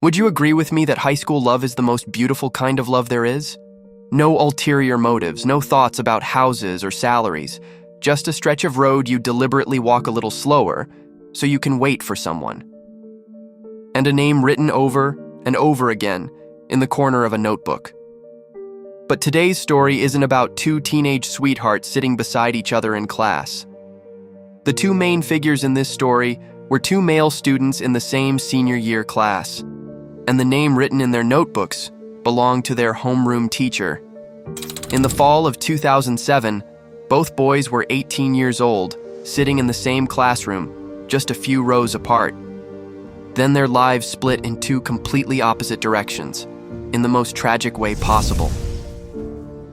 Would you agree with me that high school love is the most beautiful kind of love there is? No ulterior motives, no thoughts about houses or salaries, just a stretch of road you deliberately walk a little slower so you can wait for someone. And a name written over and over again in the corner of a notebook. But today's story isn't about two teenage sweethearts sitting beside each other in class. The two main figures in this story were two male students in the same senior year class, and the name written in their notebooks belonged to their homeroom teacher. In the fall of 2007, both boys were 18 years old, sitting in the same classroom, just a few rows apart. Then their lives split in two completely opposite directions, in the most tragic way possible.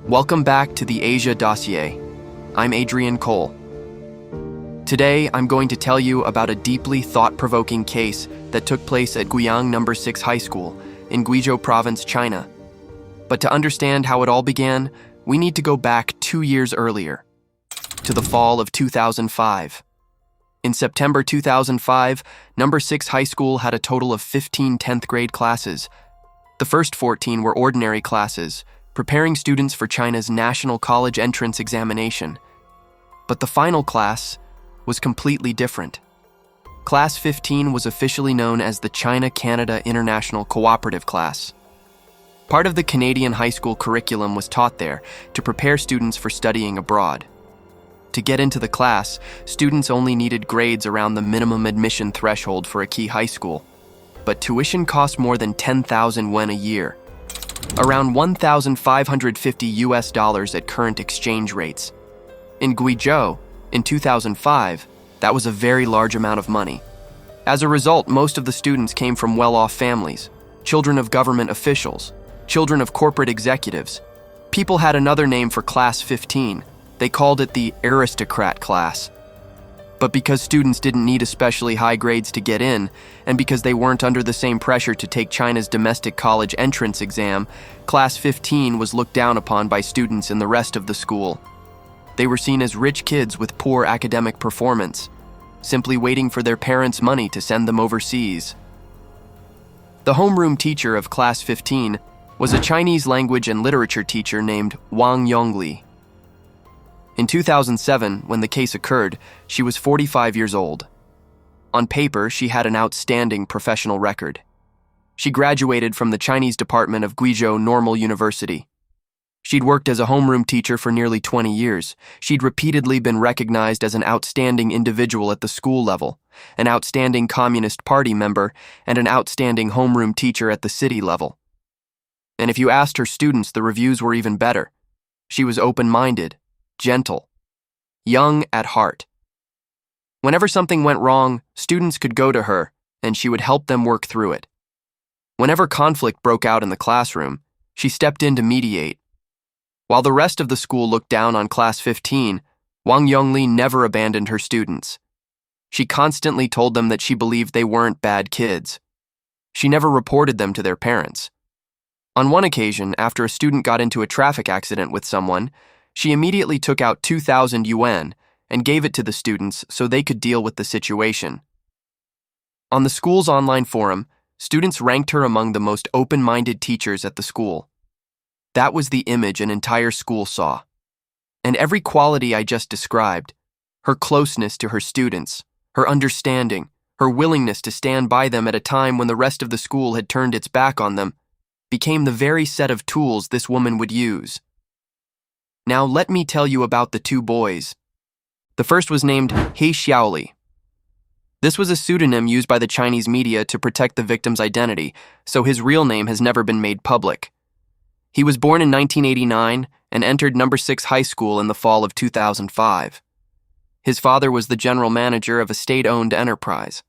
Welcome back to the Asia Dossier. I'm Adrian Cole. Today, I'm going to tell you about a deeply thought-provoking case that took place at Guiyang No. 6 High School in Guizhou Province, China. But to understand how it all began, we need to go back 2 years earlier, to the fall of 2005. In September 2005, No. 6 High School had a total of 15 10th grade classes. The first 14 were ordinary classes, preparing students for China's National College Entrance Examination. But the final class was completely different. Class 15 was officially known as the China-Canada International Cooperative Class. Part of the Canadian high school curriculum was taught there to prepare students for studying abroad. To get into the class, students only needed grades around the minimum admission threshold for a key high school. But tuition cost more than 10,000 yuan a year, around $1,550 at current exchange rates. In Guizhou, in 2005, that was a very large amount of money. As a result, most of the students came from well-off families, children of government officials, children of corporate executives. People had another name for Class 15. They called it the aristocrat class. But because students didn't need especially high grades to get in, and because they weren't under the same pressure to take China's domestic college entrance exam, Class 15 was looked down upon by students in the rest of the school. They were seen as rich kids with poor academic performance, simply waiting for their parents' money to send them overseas. The homeroom teacher of Class 15 was a Chinese language and literature teacher named Wang Yongli. In 2007, when the case occurred, she was 45 years old. On paper, she had an outstanding professional record. She graduated from the Chinese department of Guizhou Normal University. She'd worked as a homeroom teacher for nearly 20 years. She'd repeatedly been recognized as an outstanding individual at the school level, an outstanding Communist Party member, and an outstanding homeroom teacher at the city level. And if you asked her students, the reviews were even better. She was open-minded, gentle, young at heart. Whenever something went wrong, students could go to her, and she would help them work through it. Whenever conflict broke out in the classroom, she stepped in to mediate. While the rest of the school looked down on Class 15, Wang Yongli never abandoned her students. She constantly told them that she believed they weren't bad kids. She never reported them to their parents. On one occasion, after a student got into a traffic accident with someone, she immediately took out 2,000 yuan and gave it to the students so they could deal with the situation. On the school's online forum, students ranked her among the most open-minded teachers at the school. That was the image an entire school saw. And every quality I just described, her closeness to her students, her understanding, her willingness to stand by them at a time when the rest of the school had turned its back on them, became the very set of tools this woman would use. Now let me tell you about the two boys. The first was named He Xiaoli. This was a pseudonym used by the Chinese media to protect the victim's identity, so his real name has never been made public. He was born in 1989 and entered No. 6 High School in the fall of 2005. His father was the general manager of a state-owned enterprise.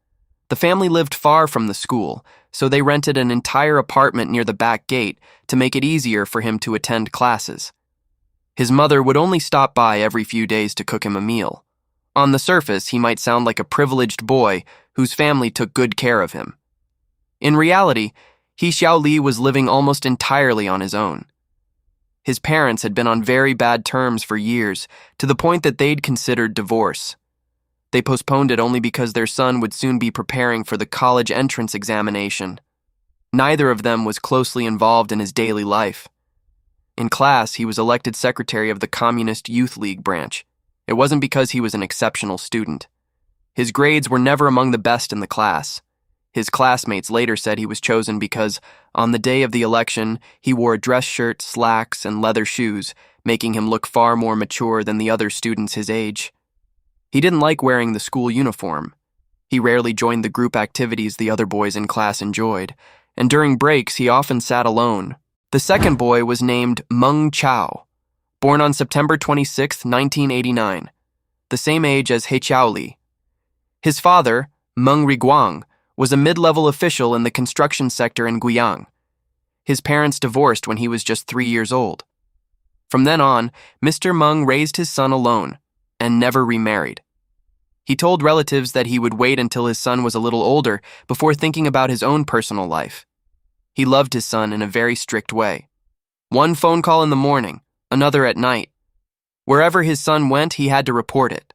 The family lived far from the school, so they rented an entire apartment near the back gate to make it easier for him to attend classes. His mother would only stop by every few days to cook him a meal. On the surface, he might sound like a privileged boy whose family took good care of him. In reality, He Xiaoli was living almost entirely on his own. His parents had been on very bad terms for years, to the point that they'd considered divorce. They postponed it only because their son would soon be preparing for the college entrance examination. Neither of them was closely involved in his daily life. In class, he was elected secretary of the Communist Youth League branch. It wasn't because he was an exceptional student. His grades were never among the best in the class. His classmates later said he was chosen because, on the day of the election, he wore a dress shirt, slacks, and leather shoes, making him look far more mature than the other students his age. He didn't like wearing the school uniform. He rarely joined the group activities the other boys in class enjoyed, and during breaks he often sat alone. The second boy was named Meng Chao, born on September 26, 1989, the same age as Yongli. His father, Meng Guiyang, was a mid-level official in the construction sector in Guiyang. His parents divorced when he was just 3 years old. From then on, Mr. Meng raised his son alone and never remarried. He told relatives that he would wait until his son was a little older before thinking about his own personal life. He loved his son in a very strict way. One phone call in the morning, another at night. Wherever his son went, he had to report it.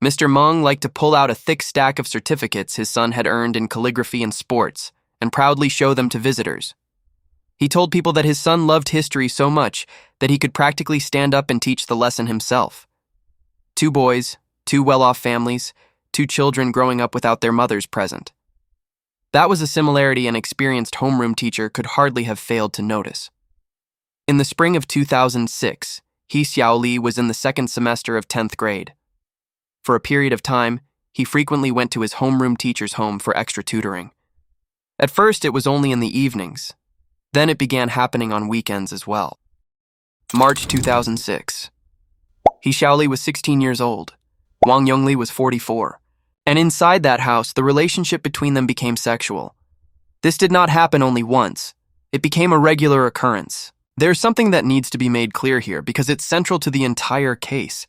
Mr. Meng liked to pull out a thick stack of certificates his son had earned in calligraphy and sports and proudly show them to visitors. He told people that his son loved history so much that he could practically stand up and teach the lesson himself. 2 boys, 2 well-off families, 2 children growing up without their mothers present. That was a similarity an experienced homeroom teacher could hardly have failed to notice. In the spring of 2006, Yongli was in the 2nd semester of 10th grade. For a period of time, he frequently went to his homeroom teacher's home for extra tutoring. At first, it was only in the evenings. Then it began happening on weekends as well. March 2006. Yongli was 16 years old. Wang Yongli was 44. And inside that house, the relationship between them became sexual. This did not happen only once. It became a regular occurrence. There's something that needs to be made clear here because it's central to the entire case.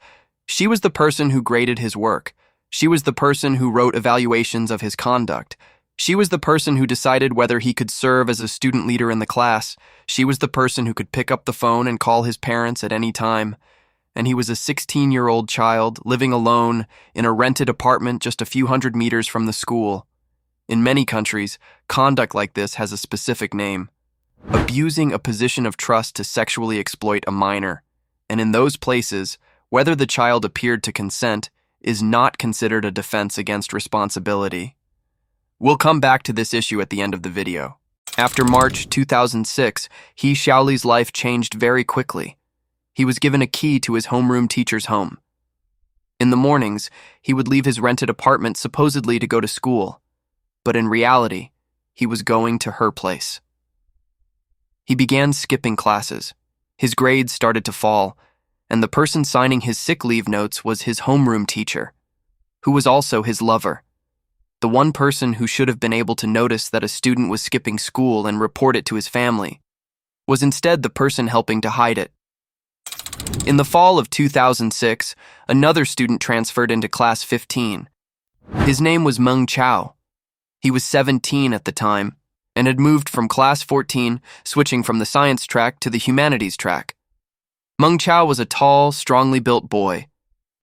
She was the person who graded his work. She was the person who wrote evaluations of his conduct. She was the person who decided whether he could serve as a student leader in the class. She was the person who could pick up the phone and call his parents at any time. And he was a 16-year-old child living alone in a rented apartment just a few hundred meters from the school. In many countries, conduct like this has a specific name: abusing a position of trust to sexually exploit a minor. And in those places, whether the child appeared to consent is not considered a defense against responsibility. We'll come back to this issue at the end of the video. After March 2006, Yongli's life changed very quickly. He was given a key to his homeroom teacher's home. In the mornings, he would leave his rented apartment supposedly to go to school, but in reality, he was going to her place. He began skipping classes. His grades started to fall, and the person signing his sick leave notes was his homeroom teacher, who was also his lover. The one person who should have been able to notice that a student was skipping school and report it to his family was instead the person helping to hide it. In the fall of 2006, another student transferred into class 15. His name was Meng Chao. He was 17 at the time and had moved from class 14, switching from the science track to the humanities track. Meng Chao was a tall, strongly built boy.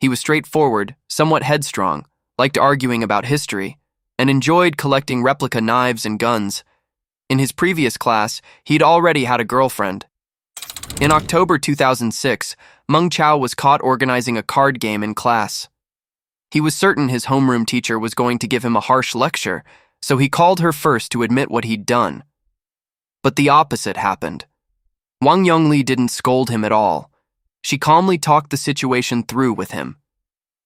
He was straightforward, somewhat headstrong, liked arguing about history, and enjoyed collecting replica knives and guns. In his previous class, he'd already had a girlfriend. In October 2006, Meng Chao was caught organizing a card game in class. He was certain his homeroom teacher was going to give him a harsh lecture, so he called her first to admit what he'd done. But the opposite happened. Wang Yongli didn't scold him at all. She calmly talked the situation through with him,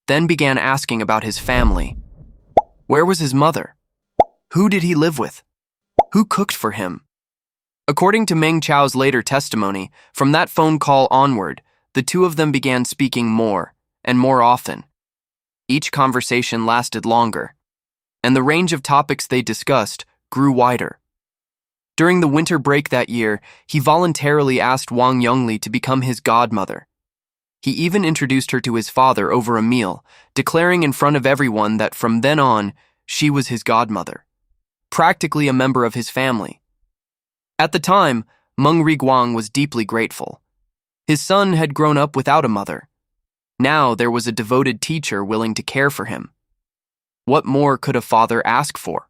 then began asking about his family. Where was his mother? Who did he live with? Who cooked for him? According to Meng Chao's later testimony, from that phone call onward, the two of them began speaking more and more often. Each conversation lasted longer, and the range of topics they discussed grew wider. During the winter break that year, he voluntarily asked Wang Yongli to become his godmother. He even introduced her to his father over a meal, declaring in front of everyone that from then on, she was his godmother, practically a member of his family. At the time, Meng Guiyang was deeply grateful. His son had grown up without a mother. Now there was a devoted teacher willing to care for him. What more could a father ask for?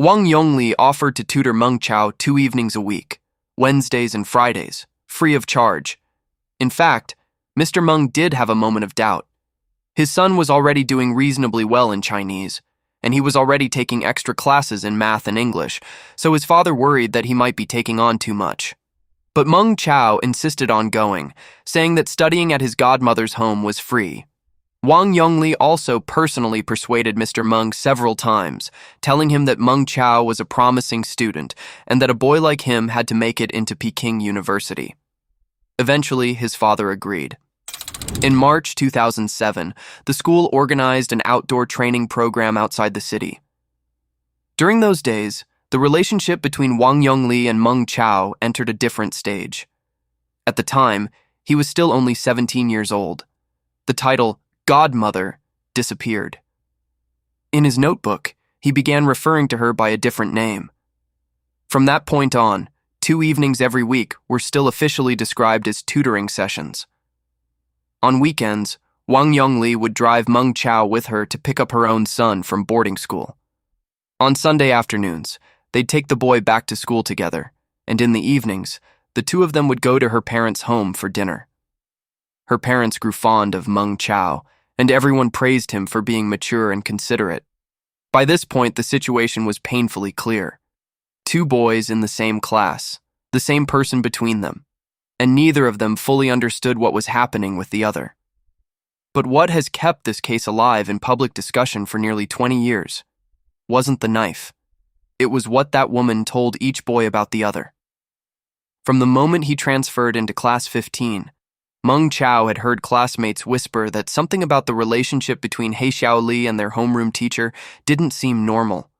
Wang Yongli offered to tutor Meng Chao 2 evenings a week, Wednesdays and Fridays, free of charge. In fact, Mr. Meng did have a moment of doubt. His son was already doing reasonably well in Chinese, and he was already taking extra classes in math and English, so his father worried that he might be taking on too much. But Meng Chao insisted on going, saying that studying at his godmother's home was free. Wang Yongli also personally persuaded Mr. Meng several times, telling him that Meng Chao was a promising student and that a boy like him had to make it into Peking University. Eventually, his father agreed. In March 2007, the school organized an outdoor training program outside the city. During those days, the relationship between Wang Yongli and Meng Chao entered a different stage. At the time, he was still only 17 years old. The title, Godmother, disappeared. In his notebook, he began referring to her by a different name. From that point on, 2 evenings every week were still officially described as tutoring sessions. On weekends, Wang Yongli would drive Meng Chao with her to pick up her own son from boarding school. On Sunday afternoons, they'd take the boy back to school together, and in the evenings, the two of them would go to her parents' home for dinner. Her parents grew fond of Meng Chao, and everyone praised him for being mature and considerate. By this point, the situation was painfully clear. 2 boys in the same class, the same person between them, and neither of them fully understood what was happening with the other. But what has kept this case alive in public discussion for nearly 20 years wasn't the knife. It was what that woman told each boy about the other. From the moment he transferred into class 15, Meng Chao had heard classmates whisper that something about the relationship between He Xiaoli and their homeroom teacher didn't seem normal.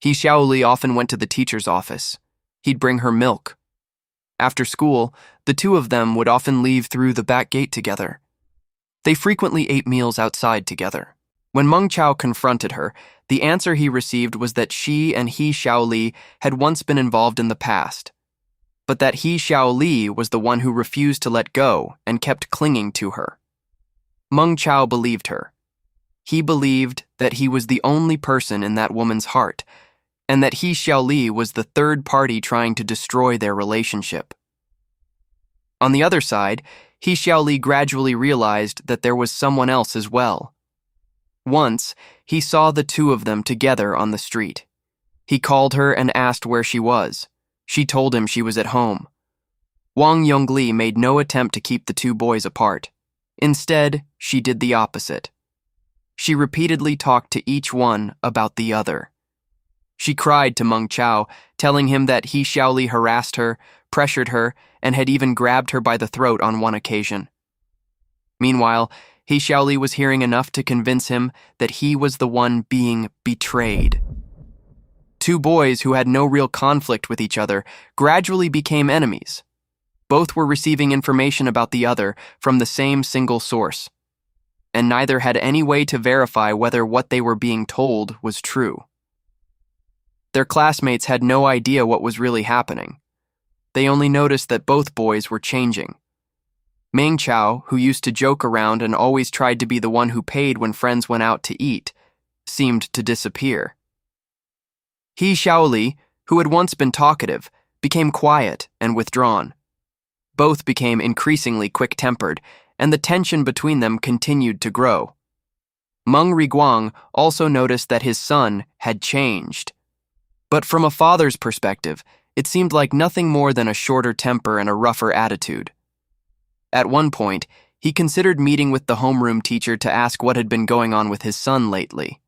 He Xiaoli often went to the teacher's office. He'd bring her milk. After school, the two of them would often leave through the back gate together. They frequently ate meals outside together. When Meng Chao confronted her, the answer he received was that she and He Xiaoli had once been involved in the past, but that He Xiaoli was the one who refused to let go and kept clinging to her. Meng Chao believed her. He believed that he was the only person in that woman's heart, and that He Xiaoli was the third party trying to destroy their relationship. On the other side, He Xiaoli gradually realized that there was someone else as well. Once, he saw the two of them together on the street. He called her and asked where she was. She told him she was at home. Wang Yongli made no attempt to keep the 2 boys apart. Instead, she did the opposite. She repeatedly talked to each one about the other. She cried to Meng Chao, telling him that He Xiaoli harassed her, pressured her, and had even grabbed her by the throat on one occasion. Meanwhile, He Xiaoli was hearing enough to convince him that he was the one being betrayed. 2 boys who had no real conflict with each other gradually became enemies. Both were receiving information about the other from the same single source, and neither had any way to verify whether what they were being told was true. Their classmates had no idea what was really happening. They only noticed that both boys were changing. Meng Chao, who used to joke around and always tried to be the one who paid when friends went out to eat, seemed to disappear. He Xiaoli, who had once been talkative, became quiet and withdrawn. Both became increasingly quick-tempered, and the tension between them continued to grow. Meng Riguang also noticed that his son had changed. But from a father's perspective, it seemed like nothing more than a shorter temper and a rougher attitude. At one point, he considered meeting with the homeroom teacher to ask what had been going on with his son lately.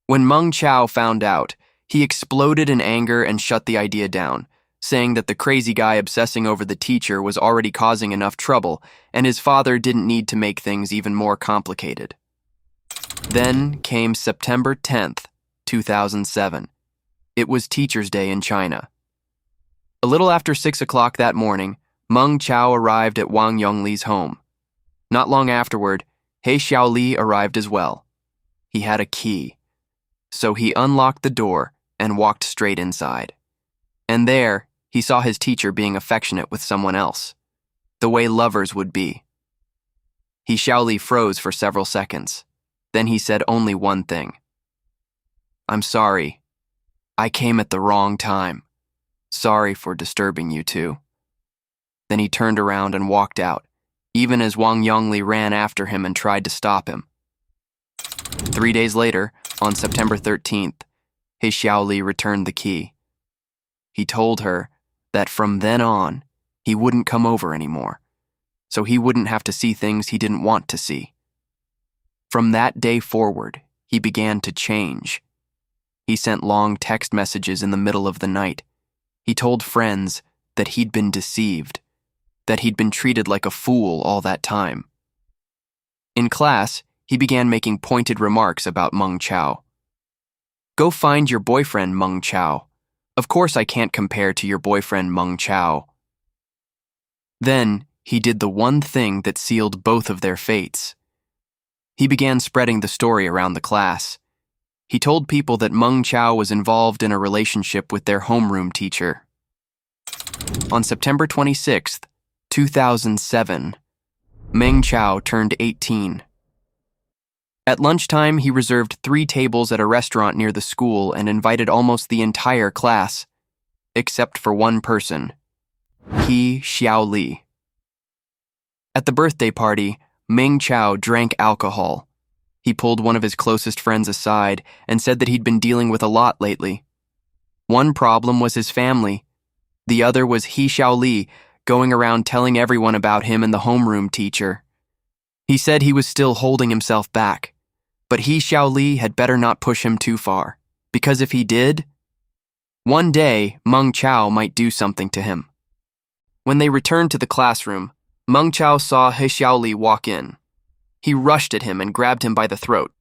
When Meng Chao found out, he exploded in anger and shut the idea down, saying that the crazy guy obsessing over the teacher was already causing enough trouble, and his father didn't need to make things even more complicated. Then came September 10th, 2007. It was Teacher's Day in China. A little after 6 o'clock that morning, Meng Chao arrived at Wang Yongli's home. Not long afterward, He Xiaoli arrived as well. He had a key, so he unlocked the door and walked straight inside. And there, he saw his teacher being affectionate with someone else, the way lovers would be. He Xiaoli froze for several seconds. Then he said only one thing. "I'm sorry. I came at the wrong time. Sorry for disturbing you two." Then he turned around and walked out, even as Wang Yongli ran after him and tried to stop him. 3 days later, on September 13th, He Xiaoli returned the key. He told her that from then on, he wouldn't come over anymore, so he wouldn't have to see things he didn't want to see. From that day forward, he began to change. He sent long text messages in the middle of the night. He told friends that he'd been deceived, that he'd been treated like a fool all that time. In class, he began making pointed remarks about Meng Chao. "Go find your boyfriend, Meng Chao. Of course I can't compare to your boyfriend, Meng Chao." Then, he did the one thing that sealed both of their fates. He began spreading the story around the class. He told people that Meng Chao was involved in a relationship with their homeroom teacher. On September 26th, 2007, Meng Chao turned 18. At lunchtime, he reserved 3 tables at a restaurant near the school and invited almost the entire class, except for one person, He Xiaoli. At the birthday party, Meng Chao drank alcohol. He pulled one of his closest friends aside and said that he'd been dealing with a lot lately. One problem was his family. The other was He Xiaoli going around telling everyone about him and the homeroom teacher. He said he was still holding himself back, but He Xiaoli had better not push him too far, because if he did, one day Meng Chao might do something to him. When they returned to the classroom, Meng Chao saw He Xiaoli walk in. He rushed at him and grabbed him by the throat.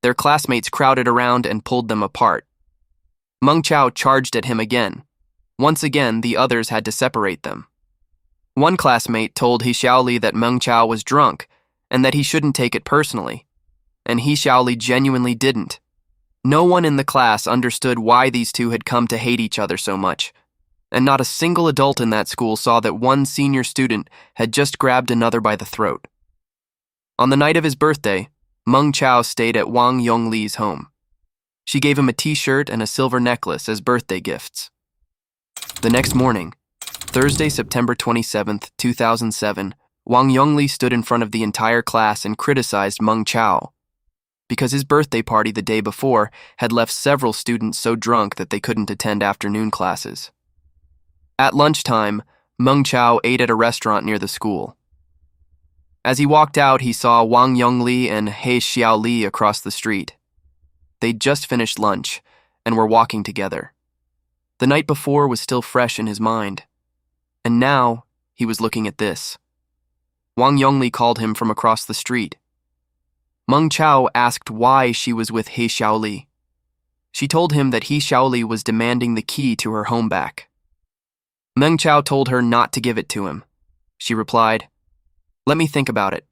Their classmates crowded around and pulled them apart. Meng Chao charged at him again. Once again, the others had to separate them. One classmate told He Xiaoli that Meng Chao was drunk and that he shouldn't take it personally, and He Xiaoli genuinely didn't. No one in the class understood why these two had come to hate each other so much, and not a single adult in that school saw that one senior student had just grabbed another by the throat. On the night of his birthday, Meng Chao stayed at Wang Yongli's home. She gave him a t-shirt and a silver necklace as birthday gifts. The next morning, Thursday, September 27th, 2007, Wang Yongli stood in front of the entire class and criticized Meng Chao because his birthday party the day before had left several students so drunk that they couldn't attend afternoon classes. At lunchtime, Meng Chao ate at a restaurant near the school. As he walked out, he saw Wang Yongli and He Xiaoli across the street. They'd just finished lunch and were walking together. The night before was still fresh in his mind, and now he was looking at this. Wang Yongli called him from across the street. Meng Chao asked why she was with He Xiaoli. She told him that He Xiaoli was demanding the key to her home back. Meng Chao told her not to give it to him. She replied, "Let me think about it."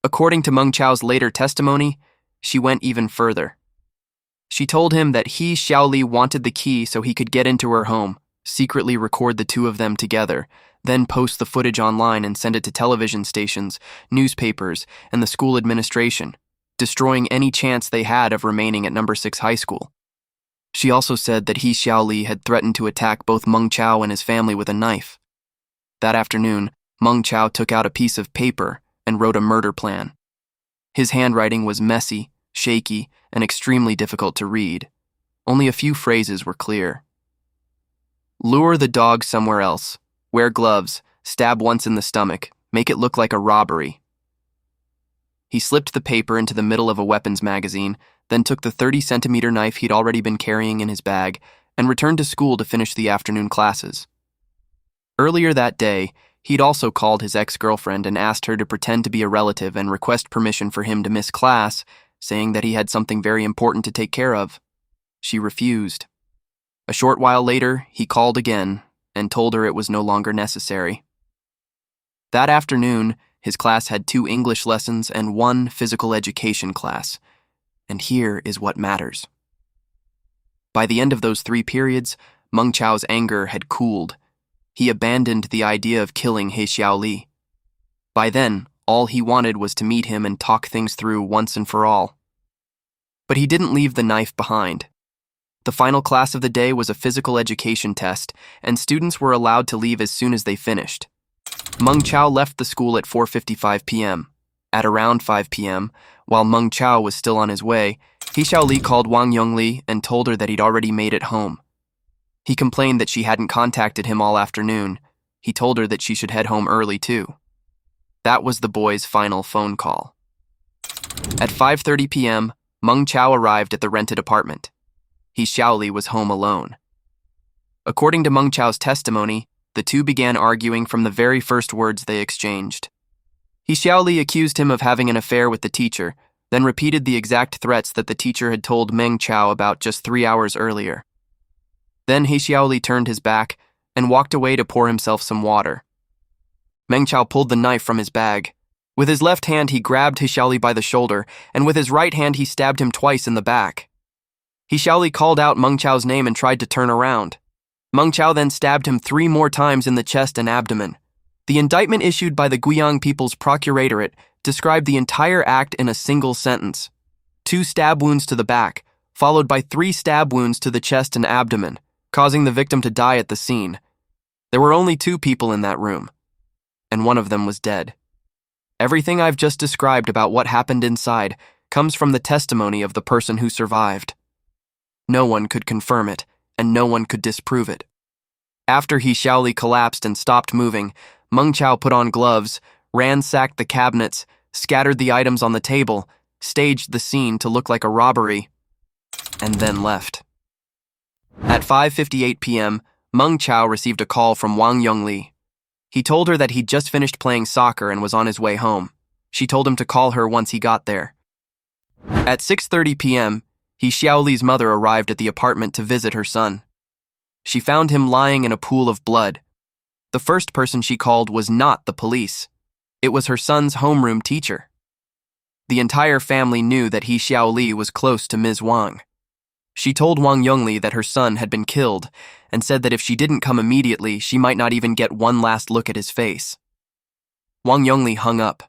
According to Meng Chao's later testimony, she went even further. She told him that He Xiaoli wanted the key so he could get into her home, secretly record the two of them together, then post the footage online and send it to television stations, newspapers, and the school administration, destroying any chance they had of remaining at No. 6 high school. She also said that He Xiaoli had threatened to attack both Meng Chao and his family with a knife. That afternoon, Meng Chao took out a piece of paper and wrote a murder plan. His handwriting was messy, shaky, and extremely difficult to read. Only a few phrases were clear. "Lure the dog somewhere else. Wear gloves. Stab once in the stomach. Make it look like a robbery." He slipped the paper into the middle of a weapons magazine, then took the 30-centimeter knife he'd already been carrying in his bag and returned to school to finish the afternoon classes. Earlier that day, he'd also called his ex-girlfriend and asked her to pretend to be a relative and request permission for him to miss class, saying that he had something very important to take care of. She refused. A short while later, he called again and told her it was no longer necessary. That afternoon, his class had 2 English lessons and 1 physical education class. And here is what matters. By the end of those 3 periods, Meng Chao's anger had cooled. He abandoned the idea of killing He Xiaoli. By then, all he wanted was to meet him and talk things through once and for all. But he didn't leave the knife behind. The final class of the day was a physical education test, and students were allowed to leave as soon as they finished. Meng Chao left the school at 4:55 p.m. At around 5 p.m., while Meng Chao was still on his way, Yongli called Wang Yongli and told her that he'd already made it home. He complained that she hadn't contacted him all afternoon. He told her that she should head home early too. That was the boy's final phone call. At 5:30 p.m., Meng Chao arrived at the rented apartment. Yongli was home alone. According to Meng Chao's testimony, the two began arguing from the very first words they exchanged. Yongli accused him of having an affair with the teacher, then repeated the exact threats that the teacher had told Meng Chao about just 3 hours earlier. Then Yongli turned his back and walked away to pour himself some water. Meng Chao pulled the knife from his bag. With his left hand, he grabbed Yongli by the shoulder, and with his right hand, he stabbed him twice in the back. Yongli called out Meng Chao's name and tried to turn around. Meng Chao then stabbed him 3 more times in the chest and abdomen. The indictment issued by the Guiyang People's Procuratorate described the entire act in a single sentence: 2 stab wounds to the back, followed by 3 stab wounds to the chest and abdomen, causing the victim to die at the scene. There were only 2 people in that room, and one of them was dead. Everything I've just described about what happened inside comes from the testimony of the person who survived. No one could confirm it, and no one could disprove it. After Yongli collapsed and stopped moving, Meng Chao put on gloves, ransacked the cabinets, scattered the items on the table, staged the scene to look like a robbery, and then left. At 5:58 p.m., Meng Chao received a call from Wang Yongli. He told her that he'd just finished playing soccer and was on his way home. She told him to call her once he got there. At 6:30 p.m., Yongli's mother arrived at the apartment to visit her son. She found him lying in a pool of blood. The first person she called was not the police. It was her son's homeroom teacher. The entire family knew that Yongli was close to Ms. Wang. She told Wang Yongli that her son had been killed and said that if she didn't come immediately, she might not even get one last look at his face. Wang Yongli hung up,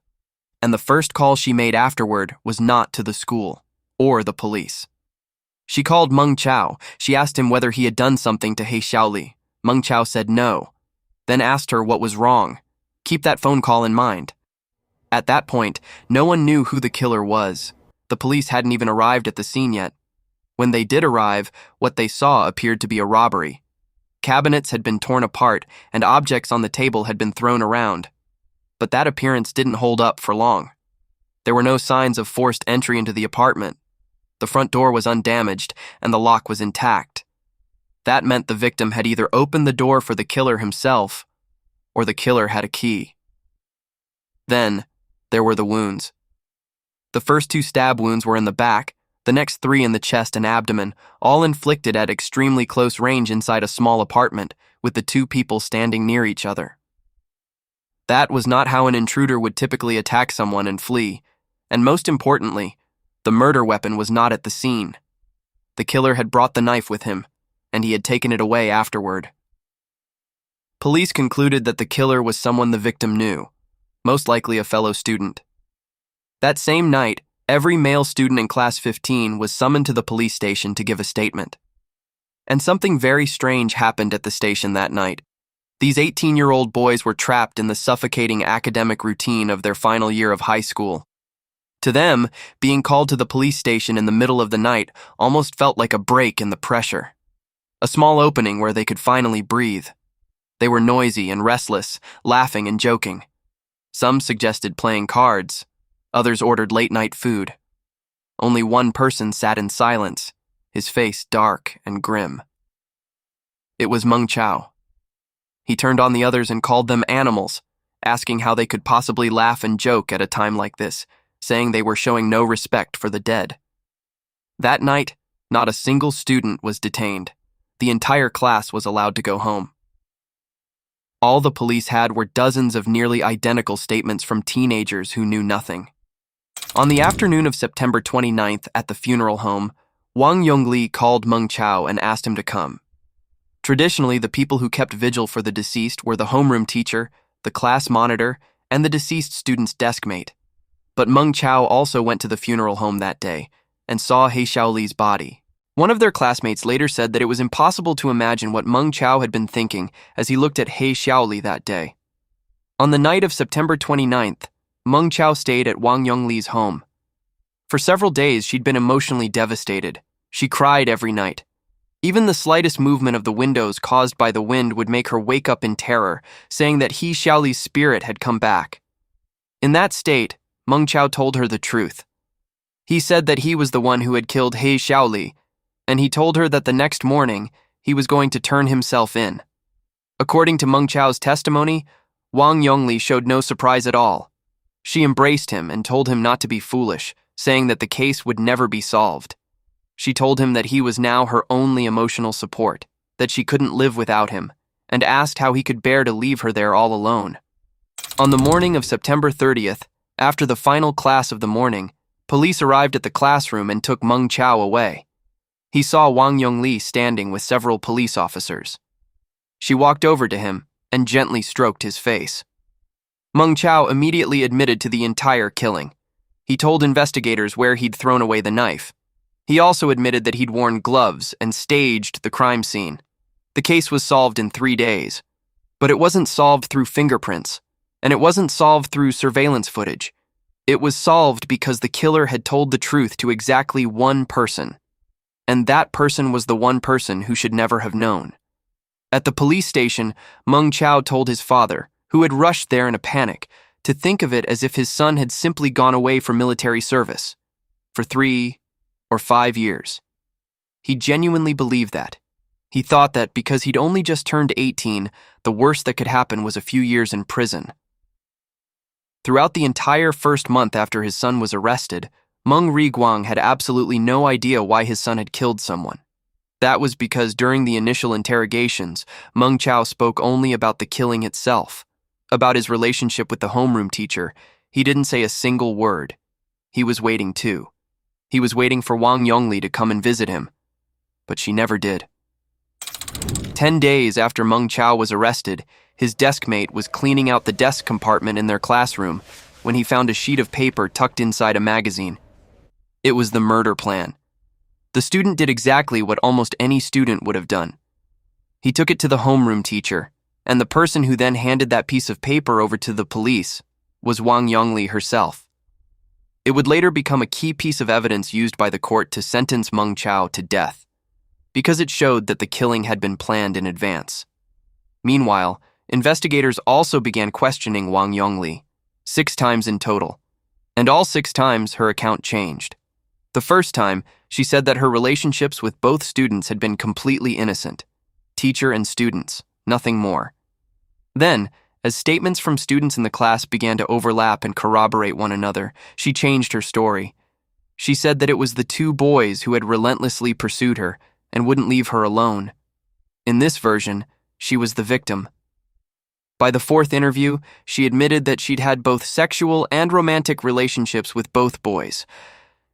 and the first call she made afterward was not to the school or the police. She called Meng Chao. She asked him whether he had done something to Yongli. Meng Chao said no, then asked her what was wrong. Keep that phone call in mind. At that point, no one knew who the killer was. The police hadn't even arrived at the scene yet. When they did arrive, what they saw appeared to be a robbery. Cabinets had been torn apart, and objects on the table had been thrown around. But that appearance didn't hold up for long. There were no signs of forced entry into the apartment. The front door was undamaged, and the lock was intact. That meant the victim had either opened the door for the killer himself, or the killer had a key. Then, there were the wounds. The first 2 stab wounds were in the back, the next 3 in the chest and abdomen, all inflicted at extremely close range inside a small apartment, with the 2 people standing near each other. That was not how an intruder would typically attack someone and flee, and most importantly, the murder weapon was not at the scene. The killer had brought the knife with him, and he had taken it away afterward. Police concluded that the killer was someone the victim knew, most likely a fellow student. That same night, every male student in Class 15 was summoned to the police station to give a statement. And something very strange happened at the station that night. These 18-year-old boys were trapped in the suffocating academic routine of their final year of high school. To them, being called to the police station in the middle of the night almost felt like a break in the pressure. A small opening where they could finally breathe. They were noisy and restless, laughing and joking. Some suggested playing cards. Others ordered late-night food. Only one person sat in silence, his face dark and grim. It was Meng Chao. He turned on the others and called them animals, asking how they could possibly laugh and joke at a time like this, saying they were showing no respect for the dead. That night, not a single student was detained. The entire class was allowed to go home. All the police had were dozens of nearly identical statements from teenagers who knew nothing. On the afternoon of September 29th at the funeral home, Wang Yongli called Meng Chao and asked him to come. Traditionally, the people who kept vigil for the deceased were the homeroom teacher, the class monitor, and the deceased student's deskmate. But Meng Chao also went to the funeral home that day and saw Yongli's body. One of their classmates later said that it was impossible to imagine what Meng Chao had been thinking as he looked at He Xiaoli that day. On the night of September 29th, Meng Chao stayed at Wang Yongli's home. For several days, she'd been emotionally devastated. She cried every night. Even the slightest movement of the windows caused by the wind would make her wake up in terror, saying that He Xiaoli's spirit had come back. In that state, Meng Chao told her the truth. He said that he was the one who had killed He Xiaoli, and he told her that the next morning, he was going to turn himself in. According to Meng Chao's testimony, Wang Yongli showed no surprise at all. She embraced him and told him not to be foolish, saying that the case would never be solved. She told him that he was now her only emotional support, that she couldn't live without him, and asked how he could bear to leave her there all alone. On the morning of September 30th, after the final class of the morning, police arrived at the classroom and took Meng Chao away. He saw Wang Yongli standing with several police officers. She walked over to him and gently stroked his face. Meng Chao immediately admitted to the entire killing. He told investigators where he'd thrown away the knife. He also admitted that he'd worn gloves and staged the crime scene. The case was solved in 3 days. But it wasn't solved through fingerprints, and it wasn't solved through surveillance footage. It was solved because the killer had told the truth to exactly one person. And that person was the one person who should never have known. At the police station, Meng Chao told his father, who had rushed there in a panic, to think of it as if his son had simply gone away for military service for 3 or 5 years. He genuinely believed that. He thought that because he'd only just turned 18, the worst that could happen was a few years in prison. Throughout the entire first month after his son was arrested, Meng Guiyang had absolutely no idea why his son had killed someone. That was because during the initial interrogations, Meng Chao spoke only about the killing itself. About his relationship with the homeroom teacher, he didn't say a single word. He was waiting too. He was waiting for Wang Yongli to come and visit him, but she never did. 10 days after Meng Chao was arrested, his deskmate was cleaning out the desk compartment in their classroom when he found a sheet of paper tucked inside a magazine. It was the murder plan. The student did exactly what almost any student would have done. He took it to the homeroom teacher, and the person who then handed that piece of paper over to the police was Wang Yongli herself. It would later become a key piece of evidence used by the court to sentence Meng Chao to death, because it showed that the killing had been planned in advance. Meanwhile, investigators also began questioning Wang Yongli, 6 times in total, and all 6 times her account changed. The first time, she said that her relationships with both students had been completely innocent, teacher and students, nothing more. Then, as statements from students in the class began to overlap and corroborate one another, she changed her story. She said that it was the 2 boys who had relentlessly pursued her and wouldn't leave her alone. In this version, she was the victim. By the 4th interview, she admitted that she'd had both sexual and romantic relationships with both boys.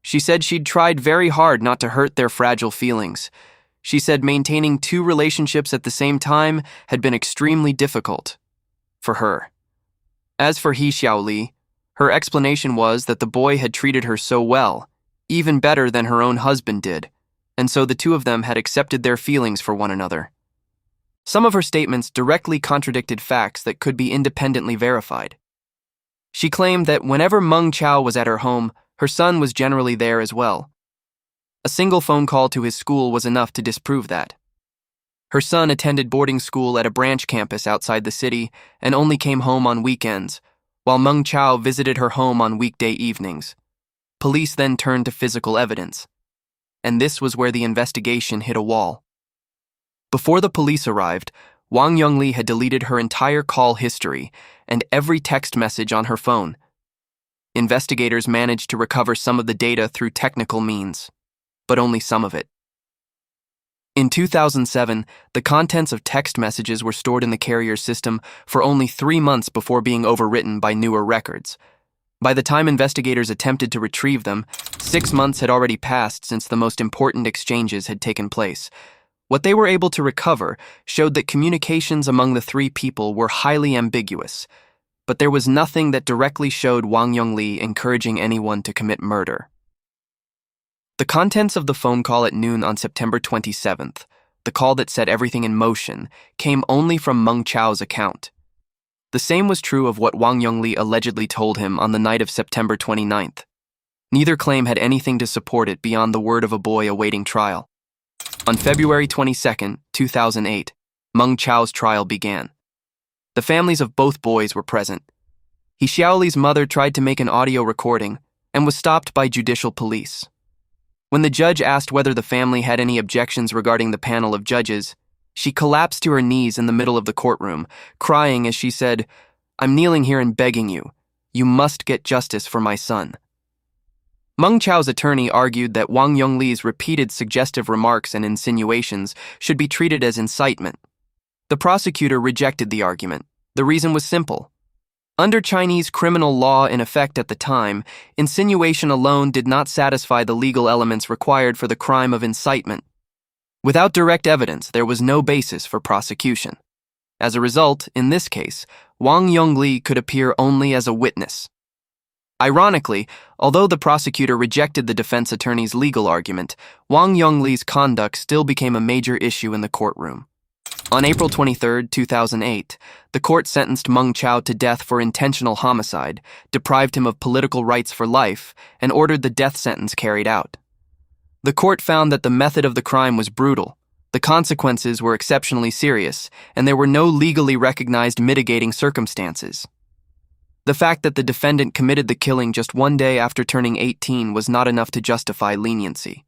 She said she'd tried very hard not to hurt their fragile feelings. She said maintaining 2 relationships at the same time had been extremely difficult for her. As for He Xiaoli, her explanation was that the boy had treated her so well, even better than her own husband did, and so the 2 of them had accepted their feelings for one another. Some of her statements directly contradicted facts that could be independently verified. She claimed that whenever Meng Chao was at her home, her son was generally there as well. A single phone call to his school was enough to disprove that. Her son attended boarding school at a branch campus outside the city and only came home on weekends, while Meng Chao visited her home on weekday evenings. Police then turned to physical evidence, and this was where the investigation hit a wall. Before the police arrived, Wang Yongli had deleted her entire call history and every text message on her phone. Investigators managed to recover some of the data through technical means, but only some of it. In 2007, the contents of text messages were stored in the carrier system for only 3 months before being overwritten by newer records. By the time investigators attempted to retrieve them, 6 months had already passed since the most important exchanges had taken place. What they were able to recover showed that communications among the 3 people were highly ambiguous, but there was nothing that directly showed Wang Yongli encouraging anyone to commit murder. The contents of the phone call at noon on September 27th, the call that set everything in motion, came only from Meng Chao's account. The same was true of what Wang Yongli allegedly told him on the night of September 29th. Neither claim had anything to support it beyond the word of a boy awaiting trial. On February 22, 2008, Meng Chao's trial began. The families of both boys were present. Xiaoli's mother tried to make an audio recording and was stopped by judicial police. When the judge asked whether the family had any objections regarding the panel of judges, she collapsed to her knees in the middle of the courtroom, crying as she said, "I'm kneeling here and begging you. You must get justice for my son." Meng Chao's attorney argued that Wang Yongli's repeated suggestive remarks and insinuations should be treated as incitement. The prosecutor rejected the argument. The reason was simple. Under Chinese criminal law in effect at the time, insinuation alone did not satisfy the legal elements required for the crime of incitement. Without direct evidence, there was no basis for prosecution. As a result, in this case, Wang Yongli could appear only as a witness. Ironically, although the prosecutor rejected the defense attorney's legal argument, Wang Yongli's conduct still became a major issue in the courtroom. On April 23, 2008, the court sentenced Meng Chao to death for intentional homicide, deprived him of political rights for life, and ordered the death sentence carried out. The court found that the method of the crime was brutal, the consequences were exceptionally serious, and there were no legally recognized mitigating circumstances. The fact that the defendant committed the killing just one day after turning 18 was not enough to justify leniency.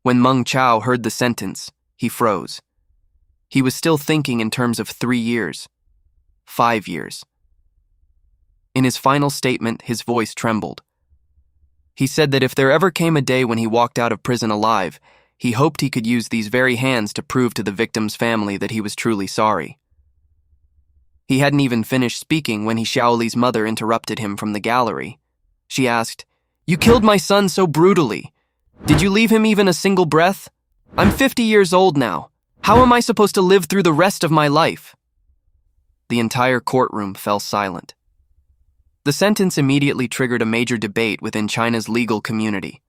When Meng Chao heard the sentence, he froze. He was still thinking in terms of 3 years, 5 years. In his final statement, his voice trembled. He said that if there ever came a day when he walked out of prison alive, he hoped he could use these very hands to prove to the victim's family that he was truly sorry. He hadn't even finished speaking when Xiaoli's mother interrupted him from the gallery. She asked, "You killed my son so brutally. Did you leave him even a single breath? I'm 50 years old now. How am I supposed to live through the rest of my life?" The entire courtroom fell silent. The sentence immediately triggered a major debate within China's legal community.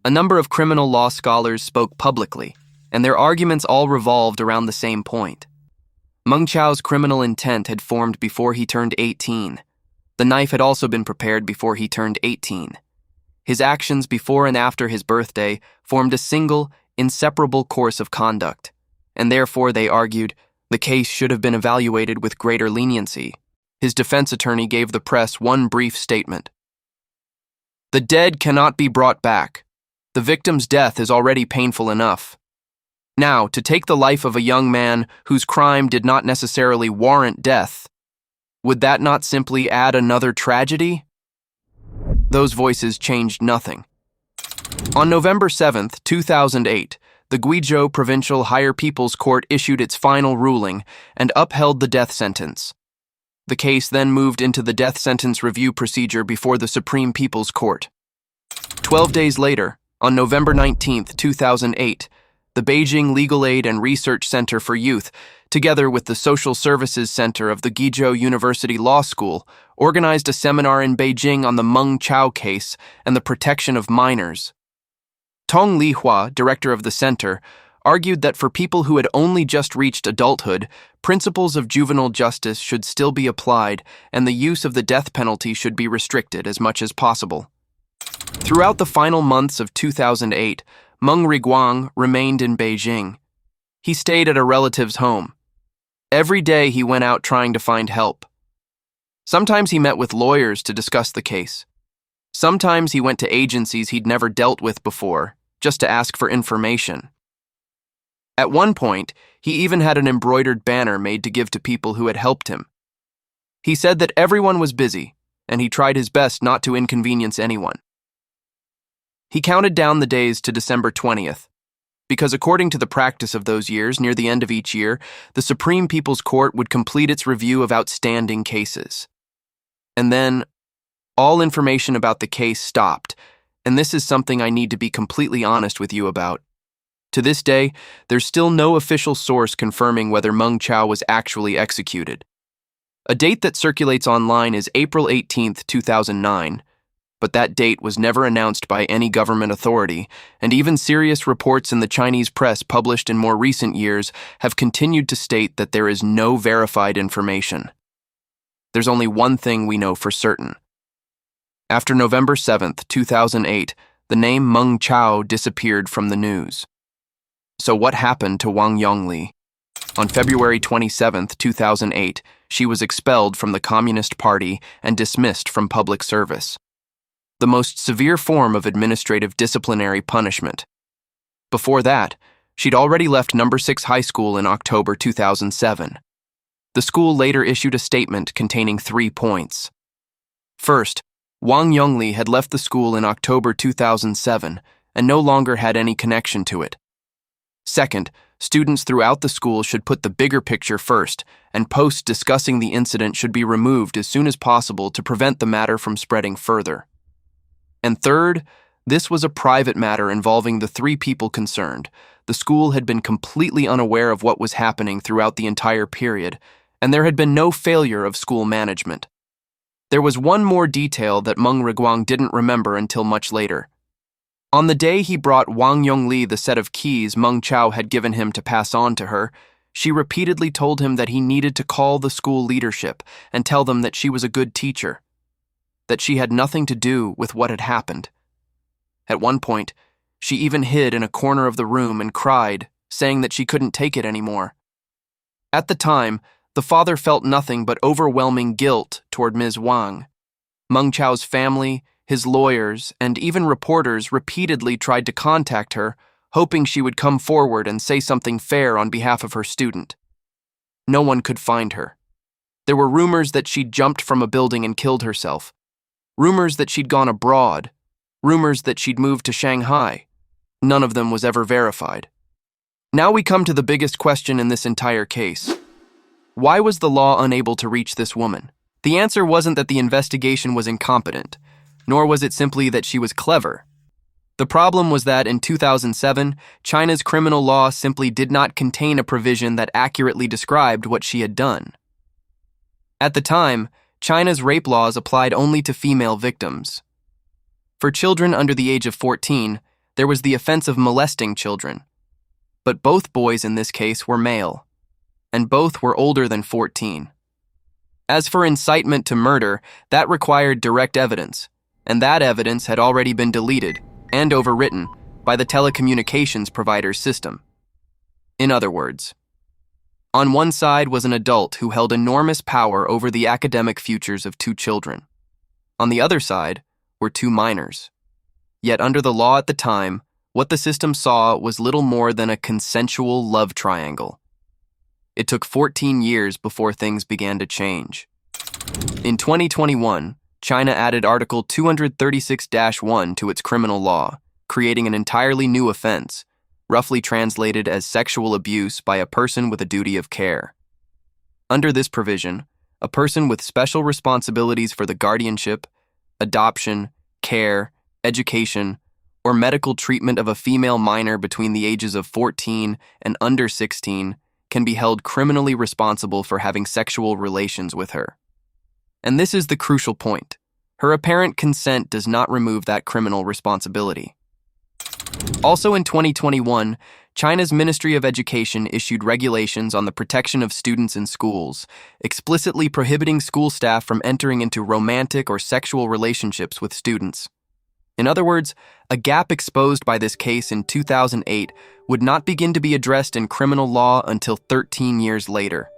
A number of criminal law scholars spoke publicly, and their arguments all revolved around the same point. Meng Chao's criminal intent had formed before he turned 18. The knife had also been prepared before he turned 18. His actions before and after his birthday formed a single, inseparable course of conduct, and therefore, they argued, the case should have been evaluated with greater leniency. His defense attorney gave the press one brief statement. "The dead cannot be brought back. The victim's death is already painful enough. Now, to take the life of a young man whose crime did not necessarily warrant death, would that not simply add another tragedy?" Those voices changed nothing. On November 7, 2008, the Guizhou Provincial Higher People's Court issued its final ruling and upheld the death sentence. The case then moved into the death sentence review procedure before the Supreme People's Court. 12 days later, on November 19, 2008, the Beijing Legal Aid and Research Center for Youth, together with the Social Services Center of the Guizhou University Law School, organized a seminar in Beijing on the Meng Chao case and the protection of minors. Tong Lihua, director of the center, argued that for people who had only just reached adulthood, principles of juvenile justice should still be applied and the use of the death penalty should be restricted as much as possible. Throughout the final months of 2008, Meng Guiyang remained in Beijing. He stayed at a relative's home. Every day he went out trying to find help. Sometimes he met with lawyers to discuss the case. Sometimes he went to agencies he'd never dealt with before, just to ask for information. At one point, he even had an embroidered banner made to give to people who had helped him. He said that everyone was busy, and he tried his best not to inconvenience anyone. He counted down the days to December 20th, because according to the practice of those years, near the end of each year, the Supreme People's Court would complete its review of outstanding cases. And then, all information about the case stopped, and this is something I need to be completely honest with you about. To this day, there's still no official source confirming whether Meng Chao was actually executed. A date that circulates online is April 18, 2009, but that date was never announced by any government authority, and even serious reports in the Chinese press published in more recent years have continued to state that there is no verified information. There's only one thing we know for certain. After November 7, 2008, the name Meng Chao disappeared from the news. So what happened to Wang Yongli? On February 27, 2008, she was expelled from the Communist Party and dismissed from public service. The most severe form of administrative disciplinary punishment. Before that, she'd already left No. 6 High School in October 2007. The school later issued a statement containing 3 points. First, Wang Yongli had left the school in October 2007 and no longer had any connection to it. Second, students throughout the school should put the bigger picture first, and posts discussing the incident should be removed as soon as possible to prevent the matter from spreading further. And third, this was a private matter involving the 3 people concerned. The school had been completely unaware of what was happening throughout the entire period, and there had been no failure of school management. There was one more detail that Meng Guiyang didn't remember until much later. On the day he brought Wang Yongli the set of keys Meng Chao had given him to pass on to her, she repeatedly told him that he needed to call the school leadership and tell them that she was a good teacher, that she had nothing to do with what had happened. At one point, she even hid in a corner of the room and cried, saying that she couldn't take it anymore. At the time, the father felt nothing but overwhelming guilt toward Ms. Wang. Meng Chao's family, his lawyers, and even reporters repeatedly tried to contact her, hoping she would come forward and say something fair on behalf of her student. No one could find her. There were rumors that she'd jumped from a building and killed herself, rumors that she'd gone abroad, rumors that she'd moved to Shanghai. None of them was ever verified. Now we come to the biggest question in this entire case. Why was the law unable to reach this woman? The answer wasn't that the investigation was incompetent, nor was it simply that she was clever. The problem was that in 2007, China's criminal law simply did not contain a provision that accurately described what she had done. At the time, China's rape laws applied only to female victims. For children under the age of 14, there was the offense of molesting children. But both boys in this case were male, and both were older than 14. As for incitement to murder, that required direct evidence, and that evidence had already been deleted and overwritten by the telecommunications provider's system. In other words, on one side was an adult who held enormous power over the academic futures of 2 children. On the other side were 2 minors. Yet under the law at the time, what the system saw was little more than a consensual love triangle. It took 14 years before things began to change. In 2021, China added Article 236-1 to its criminal law, creating an entirely new offense, roughly translated as sexual abuse by a person with a duty of care. Under this provision, a person with special responsibilities for the guardianship, adoption, care, education, or medical treatment of a female minor between the ages of 14 and under 16 can be held criminally responsible for having sexual relations with her. And this is the crucial point. Her apparent consent does not remove that criminal responsibility. Also in 2021, China's Ministry of Education issued regulations on the protection of students in schools, explicitly prohibiting school staff from entering into romantic or sexual relationships with students. In other words, a gap exposed by this case in 2008 would not begin to be addressed in criminal law until 13 years later.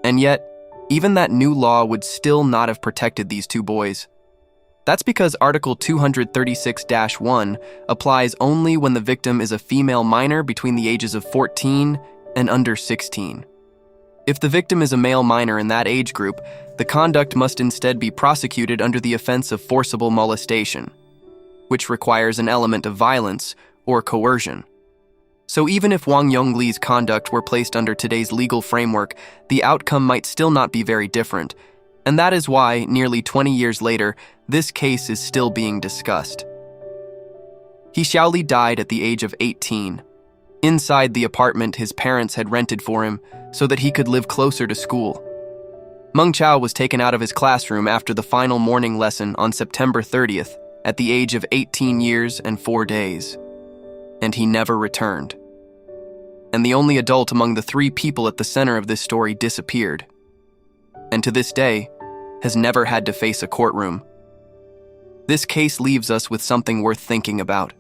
And yet, even that new law would still not have protected these 2 boys. That's because Article 236-1 applies only when the victim is a female minor between the ages of 14 and under 16. If the victim is a male minor in that age group, the conduct must instead be prosecuted under the offense of forcible molestation, which requires an element of violence or coercion. So even if Wang Yongli's conduct were placed under today's legal framework, the outcome might still not be very different, and that is why, nearly 20 years later, this case is still being discussed. He Xiaoli died at the age of 18, inside the apartment his parents had rented for him so that he could live closer to school. Meng Chao was taken out of his classroom after the final morning lesson on September 30th at the age of 18 years and 4 days. And he never returned. And the only adult among the 3 people at the center of this story disappeared. And to this day, has never had to face a courtroom. This case leaves us with something worth thinking about.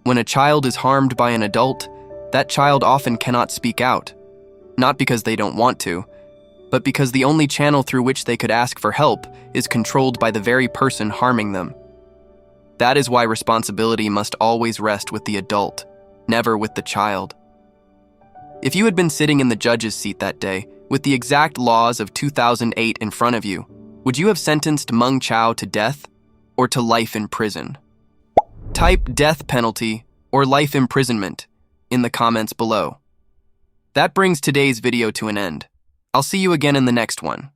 When a child is harmed by an adult, that child often cannot speak out, not because they don't want to, but because the only channel through which they could ask for help is controlled by the very person harming them. That is why responsibility must always rest with the adult, never with the child. If you had been sitting in the judge's seat that day, with the exact laws of 2008 in front of you, would you have sentenced Meng Chao to death or to life in prison? Type death penalty or life imprisonment in the comments below. That brings today's video to an end. I'll see you again in the next one.